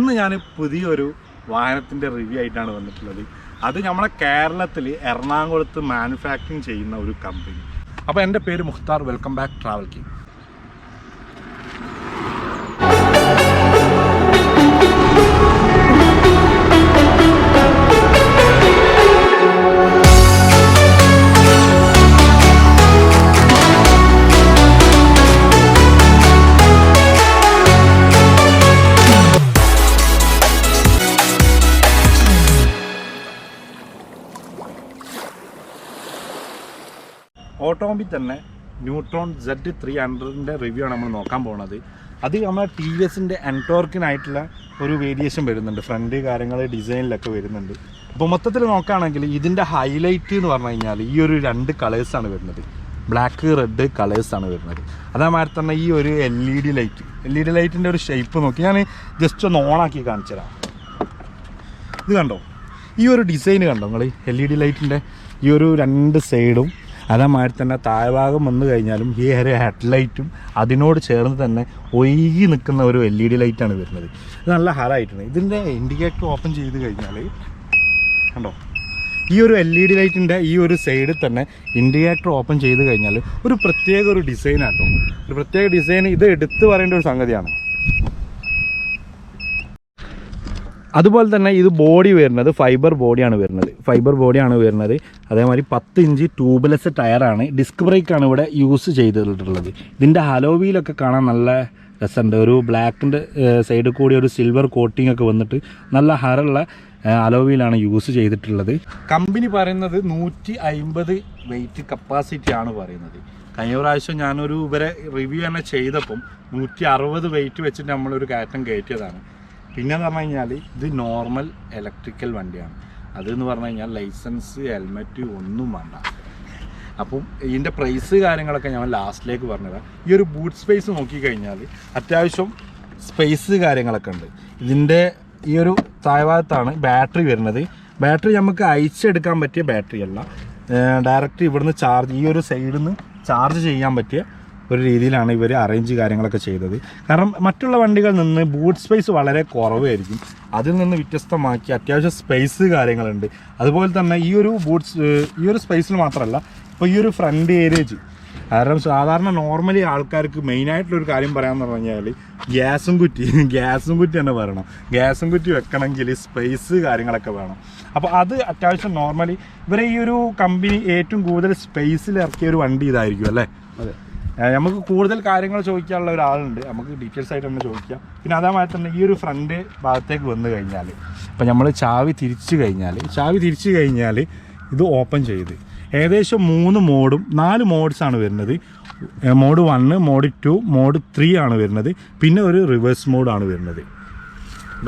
ഇന്ന് ഞാൻ പുതിയൊരു വാഹനത്തിൻ്റെ റിവ്യൂ ആയിട്ടാണ് വന്നിട്ടുള്ളത്. അത് നമ്മളെ കേരളത്തിൽ എറണാകുളത്ത് മാനുഫാക്ചറിങ് ചെയ്യുന്ന ഒരു കമ്പനി. അപ്പോൾ എൻ്റെ പേര് Mukhtar. Welcome back travel king. Automobile തന്നെ ന്യൂട്രോൺ Z300ൻ്റെ റിവ്യൂ ആണ് നമ്മൾ നോക്കാൻ പോകുന്നത്. അത് നമ്മൾ ടി വി എസിൻ്റെ എൻടോർക്കിനായിട്ടുള്ള ഒരു വേരിയേഷൻ വരുന്നുണ്ട്, ഫ്രണ്ട് കാര്യങ്ങൾ ഡിസൈനിലൊക്കെ വരുന്നുണ്ട്. അപ്പോൾ മൊത്തത്തിൽ നോക്കുകയാണെങ്കിൽ ഇതിൻ്റെ ഹൈലൈറ്റ് എന്ന് പറഞ്ഞു കഴിഞ്ഞാൽ ഈ ഒരു രണ്ട് കളേഴ്സാണ് വരുന്നത്, ബ്ലാക്ക് റെഡ് കളേഴ്സാണ് വരുന്നത്. അതേമാതിരി തന്നെ ഈ ഒരു LED ലൈറ്റിൻ്റെ ഒരു ഷേപ്പ് നോക്കി ഞാൻ ജസ്റ്റ് ഒന്ന് ഓണാക്കി കാണിച്ചു തരാം. ഇത് കണ്ടോ, ഈ ഒരു ഡിസൈൻ കണ്ടോ നിങ്ങൾ? LED ലൈറ്റിൻ്റെ ഈ ഒരു രണ്ട് സൈഡും അതേമാതിരി തന്നെ താഴ്ഭാഗം വന്നു കഴിഞ്ഞാലും ഈ ഒരു ഹെഡ്ലൈറ്റും അതിനോട് ചേർന്ന് തന്നെ ഒഴുകി നിൽക്കുന്ന ഒരു LED ലൈറ്റാണ് വരുന്നത്. ഇത് നല്ല ഹരായിട്ടുണ്ട്. ഇതിൻ്റെ ഇൻഡിക്കേറ്റർ ഓപ്പൺ ചെയ്ത് കഴിഞ്ഞാൽ കണ്ടോ, ഈ ഒരു LED ലൈറ്റിൻ്റെ ഈ ഒരു സൈഡിൽ തന്നെ ഇൻഡിക്കേറ്റർ ഓപ്പൺ ചെയ്ത് കഴിഞ്ഞാൽ ഒരു പ്രത്യേക ഒരു ഡിസൈനാട്ടോ, ഒരു പ്രത്യേക ഡിസൈൻ. ഇത് എടുത്തു പറയേണ്ട ഒരു സംഗതിയാണ്. അതുപോലെ തന്നെ ഇത് ബോഡി വരുന്നത് ഫൈബർ ബോഡിയാണ് വരുന്നത്. അതേമാതിരി 10 ഇഞ്ച് ട്യൂബ്ലെസ് ടയറാണ്. ഡിസ്ക് ബ്രേക്കാണ് ഇവിടെ യൂസ് ചെയ്തിട്ടുള്ളത്. ഇതിൻ്റെ ഹലോവിയിലൊക്കെ കാണാൻ നല്ല രസമുണ്ട്. ഒരു ബ്ലാക്കിൻ്റെ സൈഡിൽ കൂടി ഒരു സിൽവർ കോട്ടിംഗ് ഒക്കെ വന്നിട്ട് നല്ല ഹരമുള്ള അലോവിയിലാണ് യൂസ് ചെയ്തിട്ടുള്ളത്. കമ്പനി പറയുന്നത് 150 വെയിറ്റ് കപ്പാസിറ്റി ആണ് പറയുന്നത്. കഴിഞ്ഞ പ്രാവശ്യം ഞാനൊരു ഇവരെ റിവ്യൂ തന്നെ ചെയ്തപ്പം 160 വെയിറ്റ് വെച്ചിട്ട് നമ്മളൊരു കയറ്റം കയറ്റിയതാണ്. പിന്നെന്ന് പറഞ്ഞു കഴിഞ്ഞാൽ ഇത് നോർമൽ ഇലക്ട്രിക്കൽ വണ്ടിയാണ്. അതെന്ന് പറഞ്ഞു കഴിഞ്ഞാൽ ലൈസൻസ് ഹെൽമെറ്റ് ഒന്നും വേണ്ട. അപ്പം ഇതിൻ്റെ പ്രൈസ് കാര്യങ്ങളൊക്കെ ഞാൻ ലാസ്റ്റിലേക്ക് പറഞ്ഞതാണ്. ഈ ഒരു ബൂട്ട് സ്പേസ് നോക്കിക്കഴിഞ്ഞാൽ അത്യാവശ്യം സ്പേസ് കാര്യങ്ങളൊക്കെ ഉണ്ട്. ഇതിൻ്റെ ഈ ഒരു താഴ്ഭാഗത്താണ് ബാറ്ററി വരുന്നത്. ബാറ്ററി നമുക്ക് അയച്ചെടുക്കാൻ പറ്റിയ ബാറ്ററി അല്ല, ഡയറക്റ്റ് ഇവിടുന്ന് ചാർജ്, ഈ ഒരു സൈഡിൽ നിന്ന് ചാർജ് ചെയ്യാൻ പറ്റിയ ഒരു രീതിയിലാണ് ഇവർ അറേഞ്ച് കാര്യങ്ങളൊക്കെ ചെയ്തത്. കാരണം മറ്റുള്ള വണ്ടികളിൽ നിന്ന് ബൂട്ട് സ്പേസ് വളരെ കുറവായിരിക്കും. അതിൽ നിന്ന് വ്യത്യസ്തമാക്കി അത്യാവശ്യം സ്പേസ് കാര്യങ്ങളുണ്ട്. അതുപോലെ തന്നെ ഈ ഒരു സ്പേസിൽ മാത്രമല്ല, ഇപ്പോൾ ഈ ഒരു ഫ്രണ്ട് ഏരിയച്ച്, കാരണം സാധാരണ നോർമലി ആൾക്കാർക്ക് മെയിനായിട്ടുള്ളൊരു കാര്യം പറയാമെന്ന് പറഞ്ഞു കഴിഞ്ഞാൽ ഗ്യാസും കുറ്റി തന്നെ പറയണം. ഗ്യാസും കുറ്റി വെക്കണമെങ്കിൽ സ്പേസ് കാര്യങ്ങളൊക്കെ വേണം. അപ്പോൾ അത് അത്യാവശ്യം നോർമലി ഇവരെ ഈ ഒരു കമ്പനി ഏറ്റവും കൂടുതൽ സ്പേസിൽ ഇറക്കിയ ഒരു വണ്ടി ഇതായിരിക്കും അല്ലേ? അതെ. നമുക്ക് കൂടുതൽ കാര്യങ്ങൾ ചോദിക്കാനുള്ള ഒരാളുണ്ട്, നമുക്ക് ഡീറ്റെയിൽസ് ആയിട്ട് തന്നെ ചോദിക്കാം. പിന്നെ അതേമാതിരി തന്നെ ഈ ഒരു ഫ്രണ്ട് ഭാഗത്തേക്ക് വന്നു കഴിഞ്ഞാൽ, ഇപ്പം നമ്മൾ ചാവി തിരിച്ചു കഴിഞ്ഞാൽ ഇത് ഓപ്പൺ ചെയ്ത് ഏകദേശം 4 മോഡ്സാണ് വരുന്നത്. മോഡ് 1, മോഡ് 2, മോഡ് 3 ആണ് വരുന്നത്. പിന്നെ ഒരു റിവേഴ്സ് മോഡാണ് വരുന്നത്.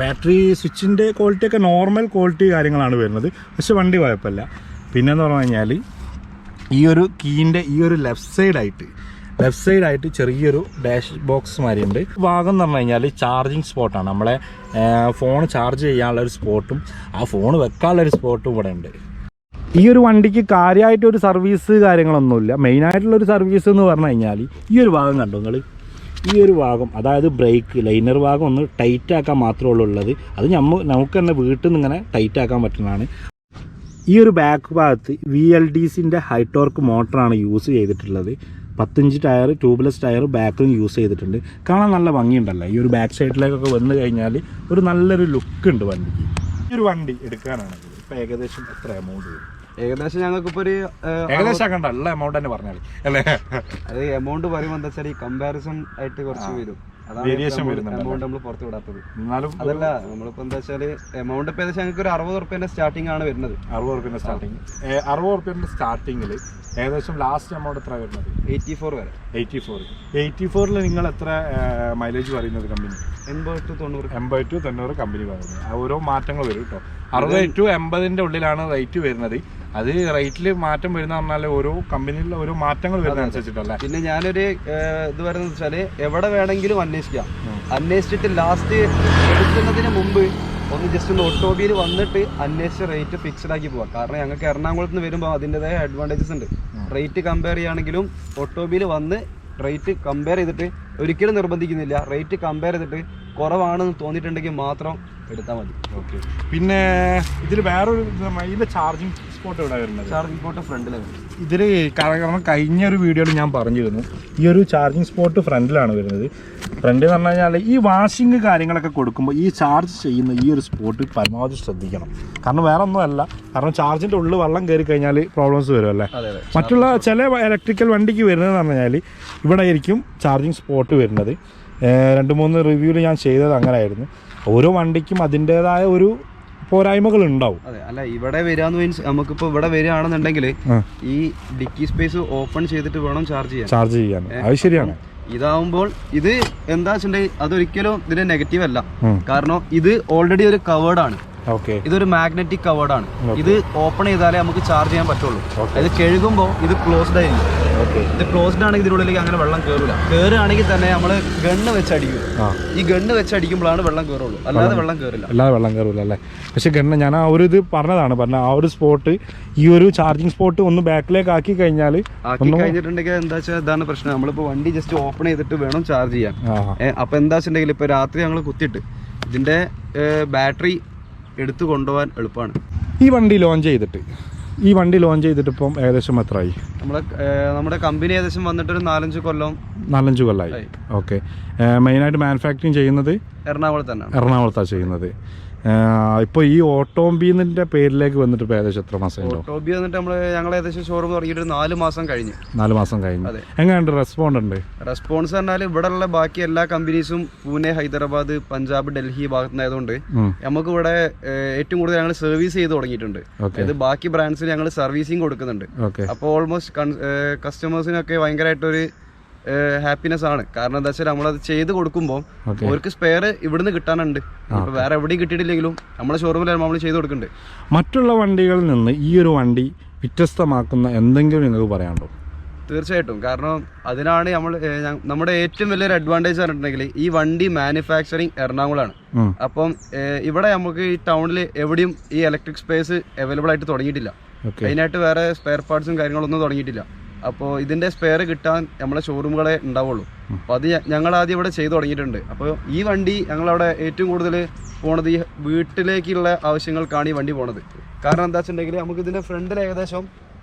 ബാറ്ററി സ്വിച്ചിൻ്റെ ക്വാളിറ്റിയൊക്കെ നോർമൽ ക്വാളിറ്റി കാര്യങ്ങളാണ് വരുന്നത്, പക്ഷെ വണ്ടി കുഴപ്പമില്ല. പിന്നെന്ന് പറഞ്ഞു കഴിഞ്ഞാൽ ഈ ഒരു കീൻ്റെ ഈ ഒരു ലെഫ്റ്റ് സൈഡായിട്ട് ചെറിയൊരു ഡാഷ് ബോക്സ് മാതിരിയുണ്ട്. ഭാഗം എന്ന് പറഞ്ഞു കഴിഞ്ഞാൽ ചാർജിങ് സ്പോട്ടാണ്. നമ്മളെ ഫോൺ ചാർജ് ചെയ്യാനുള്ള ഒരു സ്പോട്ടും ആ ഫോൺ വെക്കാനുള്ള ഒരു സ്പോട്ടും ഇവിടെ ഉണ്ട്. ഈ ഒരു വണ്ടിക്ക് കാര്യമായിട്ടൊരു സർവീസ് കാര്യങ്ങളൊന്നുമില്ല. മെയിനായിട്ടുള്ളൊരു സർവീസ് എന്ന് പറഞ്ഞു കഴിഞ്ഞാൽ ഈ ഒരു ഭാഗം കണ്ടോ നിങ്ങൾ? ഈ ഒരു ഭാഗം, അതായത് ബ്രേക്ക് ലൈനർ ഭാഗം ഒന്ന് ടൈറ്റ് ആക്കാൻ മാത്രമേ ഉള്ളത്. അത് നമുക്ക് തന്നെ വീട്ടിൽ നിന്ന് ഇങ്ങനെ ടൈറ്റ് ആക്കാൻ പറ്റുന്നതാണ്. ഈ ഒരു ബാക്ക് ഭാഗത്ത് VLDCൻ്റെ ഹൈ ടോർക്ക് മോട്ടറാണ് യൂസ് ചെയ്തിട്ടുള്ളത്. 10 ഇഞ്ച് ടയർ, ട്യൂബ്ലെസ് ടയർ ബാക്കിലും യൂസ് ചെയ്തിട്ടുണ്ട്. കാണാൻ നല്ല ഭംഗിയുണ്ടല്ലോ. ഈ ഒരു ബാക്ക് സൈഡിലേക്കൊക്കെ വന്നു കഴിഞ്ഞാൽ ഒരു നല്ലൊരു ലുക്ക് ഉണ്ട് വണ്ടിക്ക്. ഈ ഒരു വണ്ടി എടുക്കാനാണെങ്കിൽ ഇപ്പം ഏകദേശം എത്ര എമൗണ്ട് വരും? ഏകദേശം ഞങ്ങൾക്കിപ്പോൾ ഒരു ഏകദേശം ആക്കണ്ട, ഉള്ള എമൗണ്ട് തന്നെ പറഞ്ഞാൽ അല്ലേ? അത് എമൗണ്ട് പറയുമ്പോൾ എന്താ വെച്ചാൽ ഈ കമ്പാരിസൺ ആയിട്ട് കുറച്ച് വരും, വേരിയേഷൻ എമൗണ്ട് നമ്മൾ പുറത്ത് വിടാത്തത്. എന്നാലും അതല്ല, നമ്മളിപ്പോൾ എന്താ വെച്ചാൽ എമൗണ്ട് ഇപ്പോൾ ഏകദേശം ഞങ്ങൾക്ക് ഒരു 60 റുപ്യേൻ്റെ സ്റ്റാർട്ടിംഗ് ആണ് വരുന്നത്. 60 റുപ്യേൻ്റെ സ്റ്റാർട്ടിങ്ങിൽ ഏകദേശം ലാസ്റ്റ് എമൗണ്ട് എത്ര വരുന്നത്? 84 വരെ. 84 നിങ്ങൾ എത്ര മൈലേജ് പറയുന്നത് കമ്പനി? 80 to 90 കമ്പനി പറയുന്നത്. ഓരോ മാറ്റങ്ങൾ വരും കേട്ടോ. 60 to 80 ഉള്ളിലാണ് റേറ്റ് വരുന്നത്. അത് റേറ്റിൽ മാറ്റം വരുന്ന പറഞ്ഞാൽ ഓരോ കമ്പനിയിൽ ഓരോ മാറ്റങ്ങൾ വരുന്ന അനുസരിച്ചിട്ടല്ലേ. പിന്നെ ഞാനൊരു ഇത് പറയുന്നത് വെച്ചാൽ എവിടെ വേണമെങ്കിലും അന്വേഷിക്കാം. അന്വേഷിച്ചിട്ട് ലാസ്റ്റ് എടുക്കുന്നതിന് മുമ്പ് ഒന്ന് ജസ്റ്റ് ഒന്ന് ഓട്ടോമൊബൈൽ വന്നിട്ട് അന്വേഷിച്ച് റേറ്റ് ഫിക്സ്ഡ് ആക്കി പോവാം. കാരണം ഞങ്ങൾക്ക് എറണാകുളത്ത് നിന്ന് വരുമ്പോൾ അതിൻ്റെതായ അഡ്വാൻറ്റേജസ് ഉണ്ട്. റേറ്റ് കമ്പയർ ചെയ്യുകയാണെങ്കിലും ഓട്ടോമൊബൈൽ വന്ന് റേറ്റ് കമ്പയർ ചെയ്തിട്ട് ഒരിക്കലും നിർബന്ധിക്കുന്നില്ല. റേറ്റ് കമ്പയർ ചെയ്തിട്ട് കുറവാണെന്ന് തോന്നിയിട്ടുണ്ടെങ്കിൽ മാത്രം എടുത്താൽ മതി. ഓക്കെ. പിന്നെ ഇതിൽ വേറൊരു ഇതിൻ്റെ ചാർജിങ് സ്പോട്ട് എവിടെ വരുന്നത്? ചാർജിങ് സ്പോട്ട് ഫ്രണ്ടിലാണ്. ഇതിൽ കാരണം കഴിഞ്ഞ ഒരു വീഡിയോയിൽ ഞാൻ പറഞ്ഞിരുന്നു ഈ ഒരു ചാർജിങ് സ്പോട്ട് ഫ്രണ്ടിലാണ് വരുന്നത്. ഫ്രണ്ട് എന്ന് പറഞ്ഞു കഴിഞ്ഞാൽ ഈ വാഷിങ് കാര്യങ്ങളൊക്കെ കൊടുക്കുമ്പോൾ ഈ ചാർജ് ചെയ്യുന്ന ഈ ഒരു സ്പോട്ട് പരമാവധി ശ്രദ്ധിക്കണം. കാരണം വേറെ ഒന്നുമല്ല, കാരണം ചാർജിൻ്റെ ഉള്ളിൽ വെള്ളം കയറി കഴിഞ്ഞാൽ പ്രോബ്ലംസ് വരുമല്ലേ. മറ്റുള്ള ചില ഇലക്ട്രിക്കൽ വണ്ടിക്ക് വരുന്നതെന്ന് പറഞ്ഞു കഴിഞ്ഞാൽ ഇവിടെ ആയിരിക്കും ചാർജിങ് സ്പോട്ട് വരുന്നത്. 2-3 റിവ്യൂവിൽ ഞാൻ ചെയ്തത് അങ്ങനെയായിരുന്നു. ഓരോ വണ്ടിക്കും അതിൻ്റെതായ ഒരു പോരായ്മകൾ ഉണ്ടാവും. അതെ, അല്ല ഇവിടെ വരാന്ന് മീൻസ് നമുക്കിപ്പോൾ ഇവിടെ വരികയാണെന്നുണ്ടെങ്കിൽ ഈ ഡിക്കി സ്പേസ് ഓപ്പൺ ചെയ്തിട്ട് വേണം ചാർജ് ചെയ്യാൻ. അത് ശരിയാണ്. ഇതാവുമ്പോൾ ഇത് എന്താ വെച്ചിട്ടുണ്ടെങ്കിൽ അതൊരിക്കലും ഇതിന്റെ നെഗറ്റീവ് അല്ല. കാരണം ഇത് ഓൾറെഡി ഒരു കവേർഡാണ്. ഇതൊരു മാഗ്നറ്റിക് കവേർഡാണ്. ഇത് ഓപ്പൺ ചെയ്താലേ നമുക്ക് ചാർജ് ചെയ്യാൻ പറ്റുള്ളൂ. ഇത് കഴുകുമ്പോൾ ഇത് ക്ലോസ്ഡ് ആയിരിക്കും. ഇത് ക്ലോസ്ഡ് ആണെങ്കിൽ ഇതിനുള്ളിലേക്ക് അങ്ങനെ വെള്ളം കയറില്ല. കയറുകയാണെങ്കിൽ തന്നെ നമ്മൾ ഗണ്ണ് വെച്ചടിക്കും. ഈ ഗണ്ണ് വെച്ചടിക്കുമ്പോഴാണ് വെള്ളം കയറുള്ളൂ, അല്ലാതെ വെള്ളം കയറില്ല. അല്ലേ? പക്ഷെ ഗണ്ണ് ഞാൻ ആ ഒരു ഇത് പറഞ്ഞ ആ ഒരു സ്പോട്ട്, ഈ ഒരു ചാർജിങ് സ്പോട്ട് ഒന്ന് ബാക്കിലേക്ക് ആക്കി കഴിഞ്ഞിട്ടുണ്ടെങ്കിൽ എന്താ വെച്ചാൽ ഇതാണ് പ്രശ്നം. നമ്മളിപ്പോൾ വണ്ടി ജസ്റ്റ് ഓപ്പൺ ചെയ്തിട്ട് വേണം ചാർജ് ചെയ്യാൻ. അപ്പൊ എന്താ വെച്ചിട്ടുണ്ടെങ്കിൽ ഇപ്പൊ രാത്രി ഞങ്ങൾ കുത്തിയിട്ട് ഇതിന്റെ ബാറ്ററി എടുത്തു കൊണ്ടുപോകാൻ എളുപ്പമാണ്. ഈ വണ്ടി ലോഞ്ച് ചെയ്തിട്ട് ഇപ്പം ഏകദേശം എത്രയായി? നമ്മുടെ കമ്പനി ഏകദേശം വന്നിട്ട് ഒരു 4-5 കൊല്ലമായി. ഓക്കെ. മെയിനായിട്ട് മാനുഫാക്ചറിങ് ചെയ്യുന്നത് എറണാകുളത്താണ് ചെയ്യുന്നത്. ഇപ്പോൾ ഈ ഓട്ടോബീന്നിന്റെ പേരിലേക്ക് വന്നിട്ട് ഇപ്പോൾ ഏകദേശം എത്ര മാസം? ഓട്ടോബി വന്നിട്ട് ഞങ്ങൾ ഏകദേശം ഷോറൂം തുടങ്ങിയിട്ട് 4 മാസം കഴിഞ്ഞു. എങ്ങനെയുണ്ട് റെസ്പോൺസ് പറഞ്ഞാൽ ഇവിടെയുള്ള ബാക്കി എല്ലാ കമ്പനീസും പൂനെ, ഹൈദരാബാദ്, പഞ്ചാബ്, ഡൽഹി ഭാഗത്തുനിന്നായതുകൊണ്ട് നമുക്ക് ഇവിടെ ഏറ്റവും കൂടുതൽ ഞങ്ങൾ സർവീസ് ചെയ്ത് തുടങ്ങിയിട്ടുണ്ട്. അതായത് ബാക്കി ബ്രാൻഡ്സിന് ഞങ്ങൾ സർവീസിങ് കൊടുക്കുന്നുണ്ട്. അപ്പോൾ ഓൾമോസ്റ്റ് കസ്റ്റമേഴ്സിനൊക്കെ ഭയങ്കരമായിട്ടൊരു ഹാപ്പിനെസ് ആണ്. കാരണം എന്താ വെച്ചാൽ നമ്മളത് ചെയ്ത് കൊടുക്കുമ്പോൾ അവർക്ക് സ്പെയർ ഇവിടുന്ന് കിട്ടാനുണ്ട്. ഇപ്പൊ വേറെ എവിടെയും കിട്ടിയിട്ടില്ലെങ്കിലും നമ്മളെ ഷോറൂമിൽ നമ്മൾ ചെയ്ത് കൊടുക്കുന്നുണ്ട്. മറ്റുള്ള വണ്ടികളിൽ നിന്ന് ഈ ഒരു വണ്ടി വ്യത്യസ്തമാക്കുന്ന എന്തെങ്കിലും നിങ്ങൾക്ക് പറയാനുണ്ടോ? തീർച്ചയായിട്ടും. കാരണം അതിനാണ് നമ്മുടെ ഏറ്റവും വലിയൊരു അഡ്വാൻറ്റേജ് പറഞ്ഞിട്ടുണ്ടെങ്കിൽ ഈ വണ്ടി മാനുഫാക്ചറിങ് എറണാകുളമാണ്. അപ്പം ഇവിടെ നമുക്ക് ഈ ടൗണിൽ എവിടെയും ഈ ഇലക്ട്രിക് സ്പേസ് അവൈലബിൾ ആയിട്ട് തുടങ്ങിയിട്ടില്ല. അതിനായിട്ട് വേറെ സ്പെയർ പാർട്സും കാര്യങ്ങളൊന്നും തുടങ്ങിയിട്ടില്ല. അപ്പോൾ ഇതിൻ്റെ സ്പെയർ കിട്ടാൻ നമ്മളെ ഷോറൂമുകളെ ഉണ്ടാവുള്ളൂ. അപ്പോൾ അത് ഞങ്ങൾ ആദ്യം ഇവിടെ ചെയ്ത് തുടങ്ങിയിട്ടുണ്ട്. അപ്പോൾ ഈ വണ്ടി ഞങ്ങളവിടെ ഏറ്റവും കൂടുതൽ പോണത് ഈ വീട്ടിലേക്കുള്ള ആവശ്യങ്ങൾക്കാണ് ഈ വണ്ടി പോണത്. കാരണം എന്താ വെച്ചിട്ടുണ്ടെങ്കിൽ നമുക്ക് ഇതിൻ്റെ ഫ്രണ്ടിൽ ഏകദേശം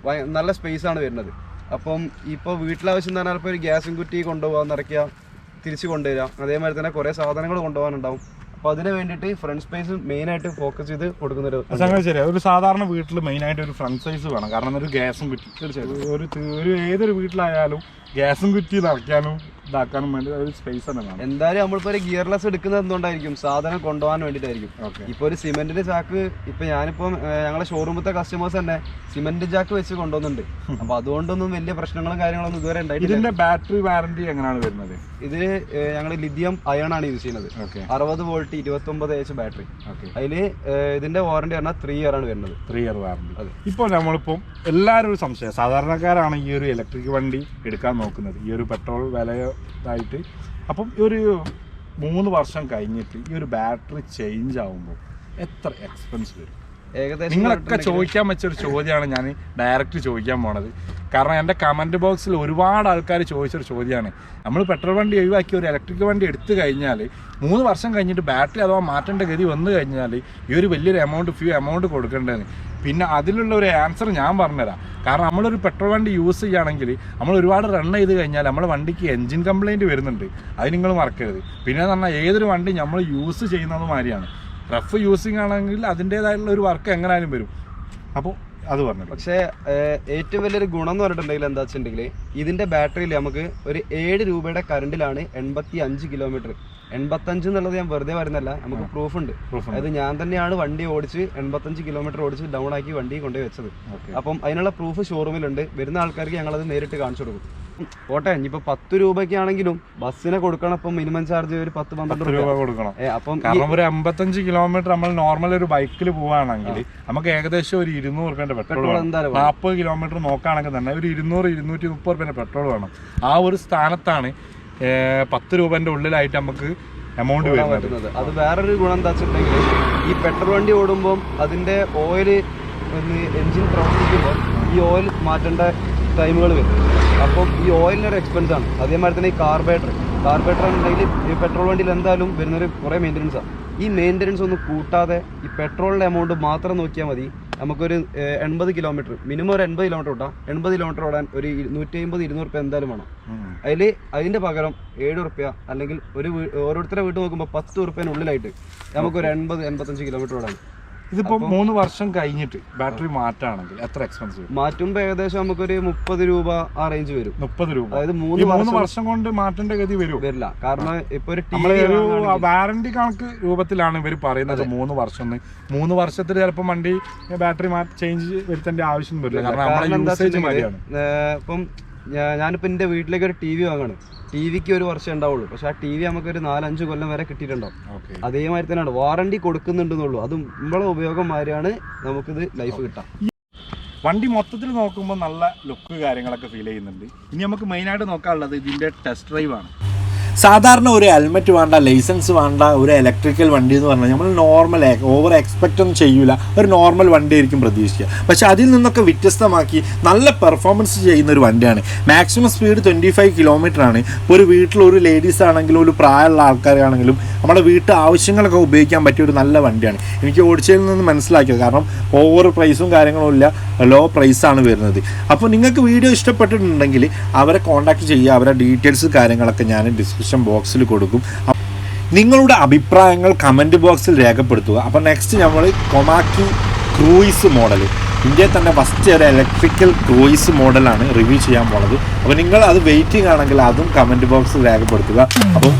നല്ല സ്പേസ് ആണ് വരുന്നത്. അപ്പം ഇപ്പോൾ വീട്ടിലാവശ്യം എന്ന് പറഞ്ഞാൽ ഇപ്പോൾ ഒരു ഗ്യാസും കുറ്റി കൊണ്ടുപോകാൻ നിറയ്ക്കുക, തിരിച്ച് കൊണ്ടുവരിക, അതേമാതിരി തന്നെ കുറേ സാധനങ്ങൾ കൊണ്ടുപോകാനുണ്ടാവും. അപ്പോൾ അതിന് വേണ്ടിയിട്ട് ഫ്രണ്ട് സ്പേസ് മെയിനായിട്ട് ഫോക്കസ് ചെയ്ത് കൊടുക്കുന്നൊരു ശരിയാ. ഒരു സാധാരണ വീട്ടിൽ മെയിനായിട്ട് ഒരു ഫ്രണ്ട് സൈസ് വേണം. കാരണം ഒരു ഗ്യാസും കുറ്റി തീർച്ചയായിട്ടും ഒരു ഏതൊരു വീട്ടിലായാലും ഗ്യാസും കുറ്റി നിറയ്ക്കാനും ഇതാക്കാനും വേണ്ടി ഒരു സ്പേസ് തന്നെ വേണം. എന്തായാലും നമ്മളിപ്പോൾ ഒരു ഗിയർലെസ് എടുക്കുന്നത് എന്തുകൊണ്ടായിരിക്കും? സാധനം കൊണ്ടുപോകാൻ വേണ്ടിയിട്ടായിരിക്കും. ഇപ്പോൾ ഒരു സിമെന്റിന്റെ ചാക്ക് ഇപ്പൊ ഞാനിപ്പം ഞങ്ങളെ ഷോറൂമത്തെ കസ്റ്റമേഴ്സ് തന്നെ സിമെന്റ് ചാക്ക് വെച്ച് കൊണ്ടുവന്നുണ്ട്. അപ്പൊ അതുകൊണ്ടൊന്നും വലിയ പ്രശ്നങ്ങളും കാര്യങ്ങളൊന്നും ഇതുവരെ ഉണ്ടായിട്ടില്ല. ഇതിന്റെ ബാറ്ററി വാറന്റി എങ്ങനെയാണ് വരുന്നത്? ഇതിന് ഞങ്ങൾ ലിഥിയം അയൺ ആണ് യൂസ് ചെയ്യുന്നത്. 60 വോൾട്ട് 29 AH ബാറ്ററി. അതില് ഇതിന്റെ വാറന്റി പറഞ്ഞാൽ 3 ഇയർ ആണ് വരുന്നത്. 3 ഇയർ വാറന്റി. ഇപ്പോൾ നമ്മളിപ്പം എല്ലാവരും ഒരു സംശയം, സാധാരണക്കാരാണ് ഈ ഒരു ഇലക്ട്രിക് വണ്ടി എടുക്കാൻ നോക്കുന്നത്, ഈ ഒരു പെട്രോൾ വിലയായിട്ട്. അപ്പം ഈ ഒരു 3 വർഷം കഴിഞ്ഞിട്ട് ഈ ഒരു ബാറ്ററി ചേഞ്ച് ആകുമ്പോൾ എത്ര എക്സ്പെൻസ് വരും? ഏകദേശം നിങ്ങളൊക്കെ ചോദിക്കാൻ വെച്ചൊരു ചോദ്യമാണ് ഞാൻ ഡയറക്റ്റ് ചോദിക്കാൻ പോണത്. കാരണം എൻ്റെ കമൻറ്റ് ബോക്സിൽ ഒരുപാട് ആൾക്കാർ ചോദിച്ചൊരു ചോദ്യമാണ്. നമ്മൾ പെട്രോൾ വണ്ടി ഒഴിവാക്കി ഒരു ഇലക്ട്രിക് വണ്ടി എടുത്തു കഴിഞ്ഞാൽ 3 വർഷം കഴിഞ്ഞിട്ട് ബാറ്ററി അഥവാ മാറ്റേണ്ട ഗതി വന്നു കഴിഞ്ഞാൽ ഈ ഒരു വലിയൊരു എമൗണ്ട് കൊടുക്കേണ്ടതെന്ന്. പിന്നെ അതിലുള്ള ഒരു ആൻസർ ഞാൻ പറഞ്ഞുതരാം. കാരണം നമ്മളൊരു പെട്രോൾ വണ്ടി യൂസ് ചെയ്യുകയാണെങ്കിൽ നമ്മൾ ഒരുപാട് റൺ ചെയ്ത് കഴിഞ്ഞാൽ നമ്മുടെ വണ്ടിക്ക് എൻജിൻ കംപ്ലയിൻറ്റ് വരുന്നുണ്ട്. അത് നിങ്ങൾ മറക്കരുത്. പിന്നെ എന്ന് പറഞ്ഞാൽ ഏതൊരു വണ്ടി നമ്മൾ യൂസ് ചെയ്യുന്നത് മാതിരിയാണ്. റഫ് യൂസിങ് ആണെങ്കിൽ അതിൻ്റേതായിട്ടുള്ള ഒരു വർക്ക് എങ്ങനെയാലും വരും. അപ്പോൾ അത് പറഞ്ഞു. പക്ഷേ ഏറ്റവും വലിയൊരു ഗുണം എന്ന് പറഞ്ഞിട്ടുണ്ടെങ്കിൽ എന്താ വെച്ചിട്ടുണ്ടെങ്കിൽ ഇതിന്റെ ബാറ്ററിയിൽ നമുക്ക് ഒരു 7 രൂപയുടെ കറണ്ടിലാണ് 85 കിലോമീറ്റർ. 85 എന്നുള്ളത് ഞാൻ വെറുതെ പറയുന്നല്ല, നമുക്ക് പ്രൂഫ് ഉണ്ട്. അതായത് ഞാൻ തന്നെയാണ് വണ്ടി ഓടിച്ച് 85 കിലോമീറ്റർ ഓടിച്ച് ഡൗൺ ആക്കി വണ്ടി കൊണ്ടുപോയി വെച്ചത്. അപ്പം അതിനുള്ള പ്രൂഫ് ഷോറൂമിലുണ്ട്. വരുന്ന ആൾക്കാർക്ക് ഞങ്ങളത് നേരിട്ട് കാണിച്ചു കൊടുക്കും. കോട്ടെ ഇനിയിപ്പോൾ 10 രൂപയ്ക്കാണെങ്കിലും ബസ്സിനെ കൊടുക്കണം. അപ്പം മിനിമം ചാർജ് ഒരു 10-12 രൂപ കൊടുക്കണം. അപ്പം കാരണം ഒരു 55 കിലോമീറ്റർ നമ്മൾ നോർമൽ ഒരു ബൈക്കിൽ പോവുകയാണെങ്കിൽ നമുക്ക് ഏകദേശം ഒരു 200 രൂപേന്റെ പെട്രോൾ എന്തായാലും 40 കിലോമീറ്റർ നോക്കുകയാണെങ്കിൽ തന്നെ ഒരു 200-230 രൂപേന്റെ പെട്രോൾ വേണം. ആ ഒരു സ്ഥാനത്താണ് 10 രൂപേന്റെ ഉള്ളിലായിട്ട് നമുക്ക് എമൗണ്ട് വരുന്നത്. അത് വേറൊരു ഗുണം എന്താ വെച്ചിട്ടുണ്ടെങ്കിൽ ഈ പെട്രോൾ വണ്ടി ഓടുമ്പോൾ അതിന്റെ ഓയിൽ എൻജിൻ പ്രവർത്തിക്കുമ്പോൾ ഈ ഓയിൽ മാറ്റേണ്ട ടൈമുകൾ വരും. അപ്പം ഈ ഓയിലിനൊരു എക്സ്പെൻസ് ആണ്. അതേമാതിരി തന്നെ ഈ കാർബറേറ്റർ ഉണ്ടെങ്കിൽ ഈ പെട്രോൾ വണ്ടിയിൽ എന്തായാലും വരുന്നൊരു കുറേ മെയിൻ്റനൻസാണ്. ഈ മെയിൻ്റനൻസ് ഒന്നും കൂട്ടാതെ ഈ പെട്രോളിൻ്റെ എമൗണ്ട് മാത്രം നോക്കിയാൽ മതി. നമുക്കൊരു 80 കിലോമീറ്റർ മിനിമം ഒരു 80 കിലോമീറ്റർ ഓട്ടാം. 80 കിലോമീറ്റർ ഓടാൻ ഒരു 150-200 റുപ്യ എന്തായാലും വേണം. അതിൻ്റെ പകരം 7 റുപ്യ അല്ലെങ്കിൽ ഓരോരുത്തരുടെ വീട്ടിൽ നോക്കുമ്പോൾ 10 റുപ്യനുള്ളിലായിട്ട് നമുക്കൊരു 80-85 കിലോമീറ്റർ ഓടാൻ. ഇതിപ്പോ 3 വർഷം കഴിഞ്ഞിട്ട് ബാറ്ററി മാറ്റാണെങ്കിൽ എത്ര എക്സ്പെൻസീവ്? മാറ്റുമ്പോൾ ഏകദേശം നമുക്കൊരു 30 രൂപ ആ റേഞ്ച് വരും. 30 രൂപ. അതായത് 3 വർഷം കൊണ്ട് മാറ്റേണ്ട ഗതി വരില്ല. കാരണം ഇപ്പൊ ഒരു വാറന്റി കണക്ക് രൂപത്തിലാണ് ഇവർ പറയുന്നത് 3 വർഷം. 3 വർഷത്തിൽ ചിലപ്പോൾ വണ്ടി ബാറ്ററി ചേഞ്ച് വരുത്തേണ്ട ആവശ്യം വരില്ല. കാരണം ഇപ്പം ഞാനിപ്പോ എന്റെ വീട്ടിലേക്ക് ഒരു TV വാങ്ങാണ്. ടിവിക്ക് 1 വർഷം ഉണ്ടാവുള്ളൂ. പക്ഷെ ആ TV നമുക്കൊരു 4-5 കൊല്ലം വരെ കിട്ടിയിട്ടുണ്ടാവും. അതേമാതിരി തന്നെയാണ് വാറണ്ടി കൊടുക്കുന്നുണ്ടെന്നുള്ളൂ. അത് നമ്മളെ ഉപയോഗം മാതിരിയാണ് നമുക്കിത് ലൈഫ് കിട്ടാം. വണ്ടി മൊത്തത്തിൽ നോക്കുമ്പോൾ നല്ല ലുക്ക് കാര്യങ്ങളൊക്കെ ഫീൽ ചെയ്യുന്നുണ്ട്. ഇനി നമുക്ക് മെയിനായിട്ട് നോക്കാനുള്ളത് ഇതിന്റെ ടെസ്റ്റ് ഡ്രൈവ് ആണ്. സാധാരണ ഒരു ഹെൽമെറ്റ് വേണ്ട, ലൈസൻസ് വേണ്ട ഒരു ഇലക്ട്രിക്കൽ വണ്ടി എന്ന് പറഞ്ഞാൽ നമ്മൾ നോർമൽ ഓവർ എക്സ്പെക്റ്റ് ഒന്നും ചെയ്യൂല, ഒരു നോർമൽ വണ്ടി ആയിരിക്കും പ്രതീക്ഷിക്കുക. പക്ഷെ അതിൽ നിന്നൊക്കെ വ്യത്യസ്തമാക്കി നല്ല പെർഫോമൻസ് ചെയ്യുന്ന ഒരു വണ്ടിയാണ്. മാക്സിമം സ്പീഡ് 25 കിലോമീറ്റർ ആണ്. ഇപ്പോൾ ഒരു വീട്ടിൽ ഒരു ലേഡീസ് ആണെങ്കിലും ഒരു പ്രായമുള്ള ആൾക്കാരാണെങ്കിലും നമ്മുടെ വീട്ടു ആവശ്യങ്ങളൊക്കെ ഉപയോഗിക്കാൻ പറ്റിയ ഒരു നല്ല വണ്ടിയാണ്. എനിക്ക് ഓടിച്ചതിൽ നിന്ന് മനസ്സിലാക്കിയത്. കാരണം ഓവർ പ്രൈസും കാര്യങ്ങളും ഇല്ല, ലോ പ്രൈസാണ് വരുന്നത്. അപ്പോൾ നിങ്ങൾക്ക് വീഡിയോ ഇഷ്ടപ്പെട്ടിട്ടുണ്ടെങ്കിൽ അവരെ കോൺടാക്ട് ചെയ്യുക. അവരുടെ ഡീറ്റെയിൽസ് കാര്യങ്ങളൊക്കെ ഞാൻ ഡിസ്ക്രിപ്ഷൻ ബോക്സിൽ കൊടുക്കും. നിങ്ങളുടെ അഭിപ്രായങ്ങൾ കമൻറ്റ് ബോക്സിൽ രേഖപ്പെടുത്തുക. അപ്പോൾ നെക്സ്റ്റ് നമ്മൾ കൊമാക്കി ക്രൂയിസ് മോഡൽ, ഇന്ത്യയിൽ തന്നെ ഫസ്റ്റ് ഒരു ഇലക്ട്രിക്കൽ ക്രൂയിസ് മോഡലാണ് റിവ്യൂ ചെയ്യാൻ പോണത്. അപ്പോൾ നിങ്ങൾ അത് വെയിറ്റിംഗ് ആണെങ്കിൽ അതും കമൻറ്റ് ബോക്സിൽ രേഖപ്പെടുത്തുക. അപ്പം